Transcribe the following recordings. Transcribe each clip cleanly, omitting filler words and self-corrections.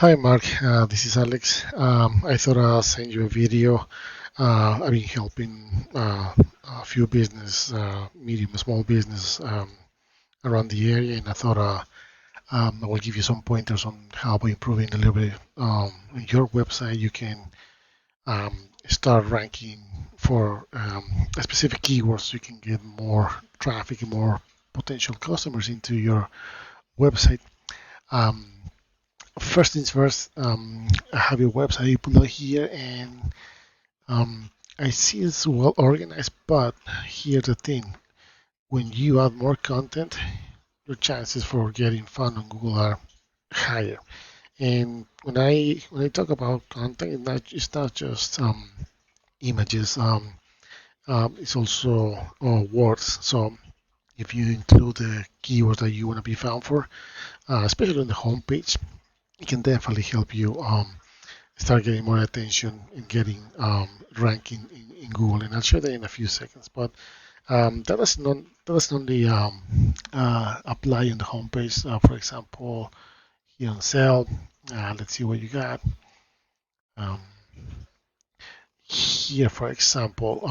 Hi Mark, this is Alex. I thought I'll send you a video. I've been helping a few business, medium, small business around the area, and I thought I will give you some pointers on how by improving a little bit on your website. You can start ranking for a specific keywords, so you can get more traffic and more potential customers into your website. Um, First things first, I have your website below here, and um, I see it's well organized. But here's the thing: when you add more content, your chances for getting found on Google are higher. And when I talk about content, it's not just images. It's also words. So if you include the keywords that you want to be found for, especially on the homepage, it can definitely help you start getting more attention and getting ranking in Google. And I'll show that in a few seconds. But that does not only apply on the homepage. For example, here on sale, let's see what you got. Um, Here, for example,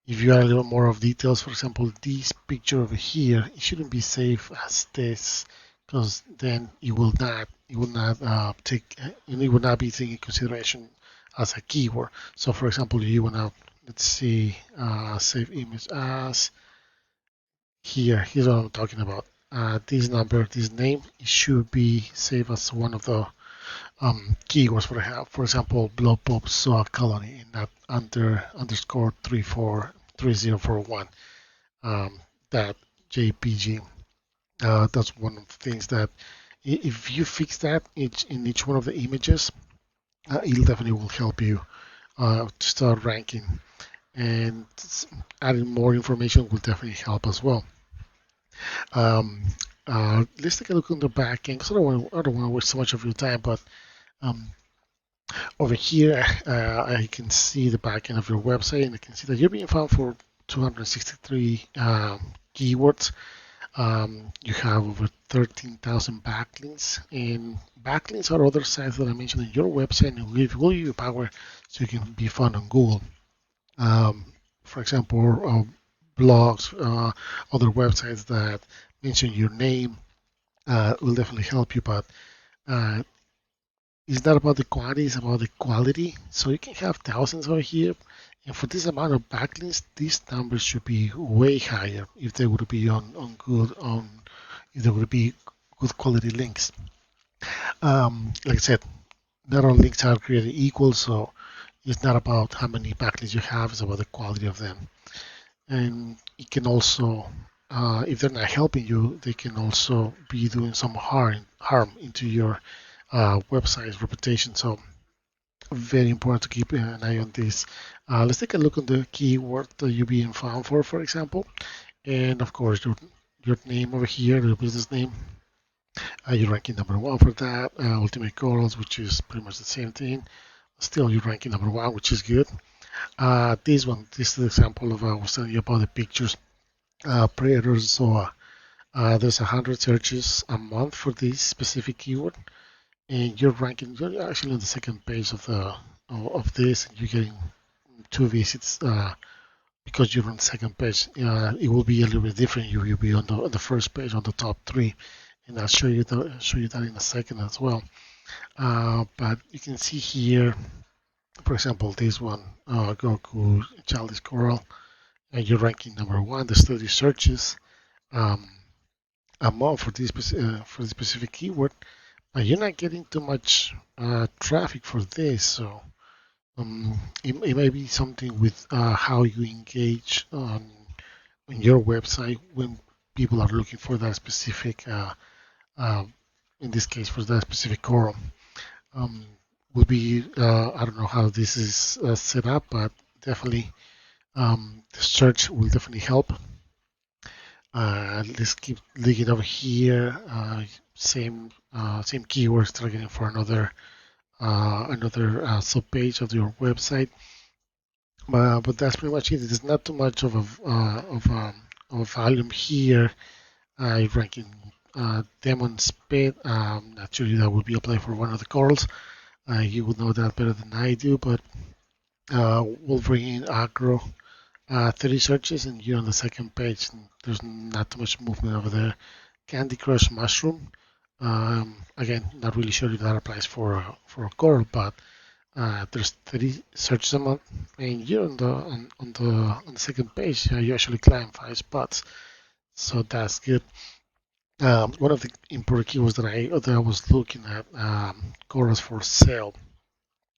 if you add a little more of details, for example, this picture over here, it shouldn't be saved as this because then it will not take it will not be taken into consideration as a keyword. So, for example, you want to let's see save image as here's what I'm talking about. This number, this name, it should be saved as one of the keywords for have. For example, blow pop soa colony in that underscore 343041. Um, that JPG. That's one of the things that if you fix that in each one of the images, it definitely will help you to start ranking. And adding more information will definitely help as well. Um, let's take a look on the back end because I don't want to waste so much of your time, but um, over here, I can see the back end of your website, and I can see that you're being found for 263 keywords. You have over 13,000 backlinks, and backlinks are other sites that I mentioned in your website, and will give you power so you can be found on Google. For example, blogs, other websites that mention your name will definitely help you, but uh, it's not about the quantity, it's about the quality. So you can have thousands over here. And for this amount of backlinks, these numbers should be way higher if they would be on good on if they would be good quality links. Like I said, not all links are created equal, so it's not about how many backlinks you have, it's about the quality of them. And it can also, if they're not helping you, they can also be doing some harm into your website's reputation. So very important to keep an eye on this. Let's take a look on the keyword that you're being found for example, and of course your name over here, your business name. You're ranking number one for that. Ultimate Corals, which is pretty much the same thing. Still, you're ranking number one, which is good. This is the example of I was telling you about the pictures. Predators. So there's 100 searches a month for this specific keyword, and you're ranking. You're actually on the second page of this, and you're getting two visits because you're on the second page. It will be a little bit different. You will be on the first page on the top three, and I'll show you that in a second as well. But you can see here, for example, this one, Goku Childish Coral, and you're ranking number one. There's 30 searches um, a month for this specific keyword, but you're not getting too much traffic for this, so. It may be something with how you engage on your website when people are looking for that specific, uh, in this case, for that specific quorum. Um, will be I don't know how this is set up, but definitely the search will definitely help. Let's keep looking over here. Same keywords targeting for another sub page of your website. But that's pretty much it. There's not too much of a volume here. Ranking Demon Speed. Naturally, that would be applied for one of the corals. You would know that better than I do, but Wolverine Agro, 30 searches, and you're on the second page. And there's not too much movement over there. Candy Crush Mushroom. Again, not really sure if that applies for a coral, but there's 30 searches a month, and you're on the second page. You actually climb 5 spots, so that's good. One of the important keywords that I was looking at, corals for sale.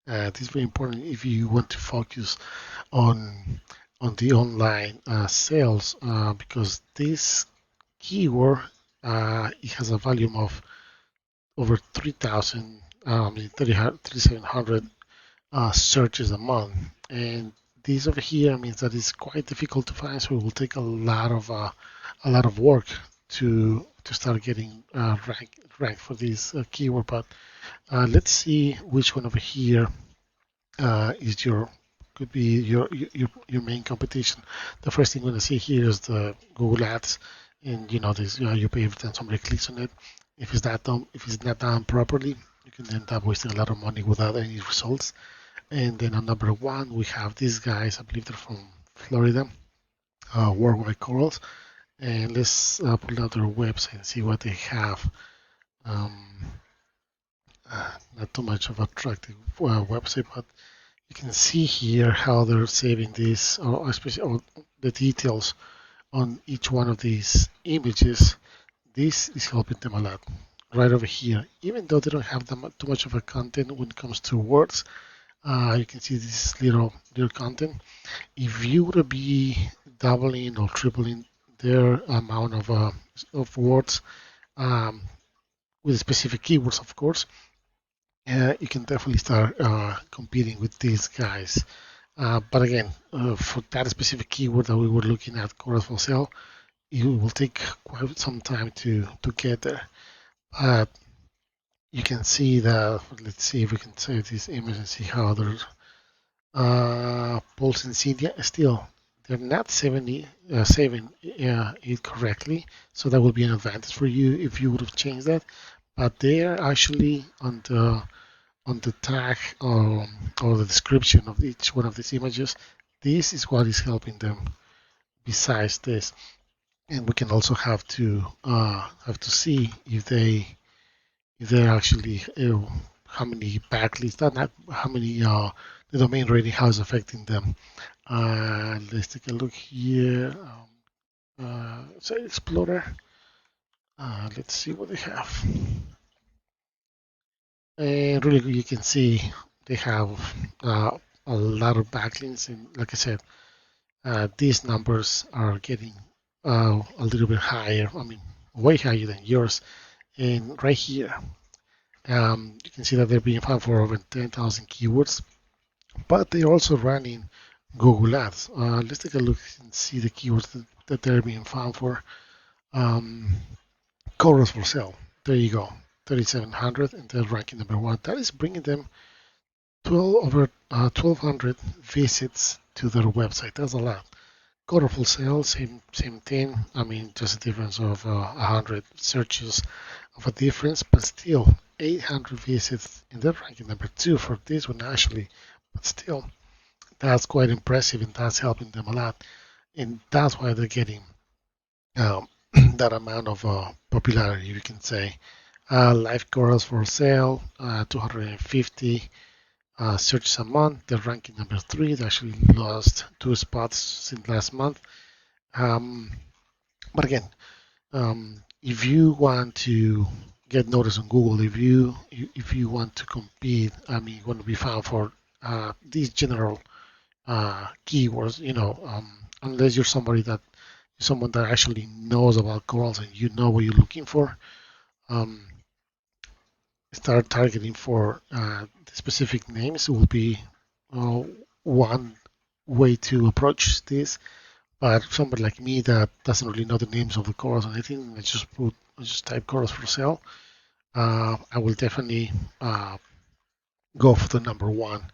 This is very important if you want to focus on the online sales, because this keyword, it has a volume of over 3,000, 3,700 searches a month, and this over here means that it's quite difficult to find. So it will take a lot of work to start getting ranked for this keyword. But let's see which one over here is your could be your main competition. The first thing we're gonna see here is the Google Ads, and you know this. You pay every time somebody clicks on it. If it's not done properly, you can end up wasting a lot of money without any results. And then on number one, we have these guys. I believe they're from Florida, Worldwide Corals. And let's pull out their website and see what they have. Um, Not too much of an attractive website, but you can see here how they're saving this, or especially or the details on each one of these images. This is helping them a lot. Right over here, even though they don't have too much of a content when it comes to words, you can see this little content. If you were to be doubling or tripling their amount of words, um, with specific keywords, of course, you can definitely start competing with these guys. But again, for that specific keyword that we were looking at, corals for sale, it will take quite some time to get there. But you can see that. Let's see if we can save this image and see how they're Pulse Insignia. Still, they're not saving it correctly, so that would be an advantage for you if you would have changed that. But they are actually on the tag, or the description of each one of these images. This is what is helping them. Besides this, and we can also have to see if they're actually how many backlinks, not how many the domain rating, how it's affecting them. Let's take a look here. Site Explorer. Let's see what they have. And really, you can see they have a lot of backlinks, and like I said, these numbers are getting a little bit higher. I mean, way higher than yours. And right here, you can see that they're being found for over 10,000 keywords, but they're also running Google Ads. Let's take a look and see the keywords that they're being found for. Um, Corals for sale. There you go, 3,700, and they're ranking number one. That is bringing them 1,200 visits to their website. That's a lot. Coral for sale, same thing. I mean, just a difference of 100 searches of a difference, but still 800 visits in their ranking number two for this one actually. But still, that's quite impressive, and that's helping them a lot, and that's why they're getting um, that amount of popularity, you can say. Live corals for sale, 250 searches a month. They're ranking number three. They actually lost 2 spots since last month. But again, if you want to get noticed on Google, if you want to compete, I mean, you want to be found for these general keywords, unless you're someone that actually knows about corals and you know what you're looking for, um, start targeting for specific names will be uh, one way to approach this. But somebody like me that doesn't really know the names of the corals or anything, I just type corals for sale. I will definitely go for the number one.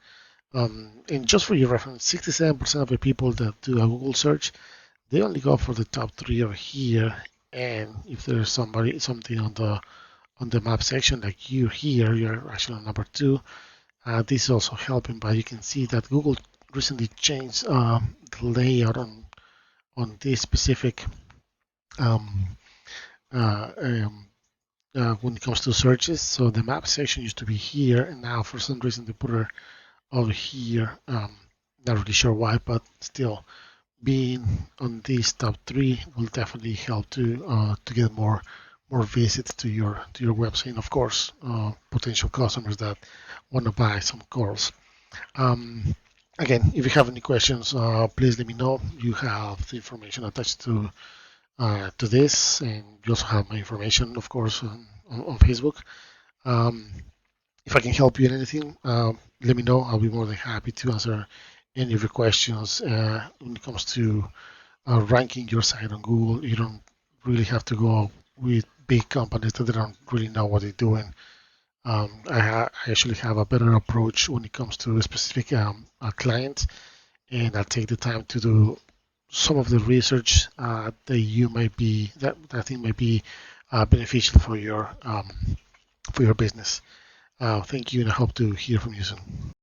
And just for your reference, 67% of the people that do a Google search, they only go for the top three over here. And if there's something on the map section, like you here, you're actually on number 2. This is also helping, but you can see that Google recently changed the layout on this specific um, uh, um, when it comes to searches. So the map section used to be here, and now for some reason they put it over here. Not really sure why, but still, being on these top 3 will definitely help to get more visits to your website, and of course, potential customers that want to buy some calls. Um, Again, if you have any questions, please let me know. You have the information attached to this, and you also have my information, of course, on Facebook. Um, if I can help you in anything, let me know. I'll be more than happy to answer any of your questions when it comes to ranking your site on Google. You don't really have to go with big companies that don't really know what they're doing. I actually have a better approach when it comes to a specific client, and I take the time to do some of the research that you might be that I think might be beneficial for your business. Thank you, and I hope to hear from you soon.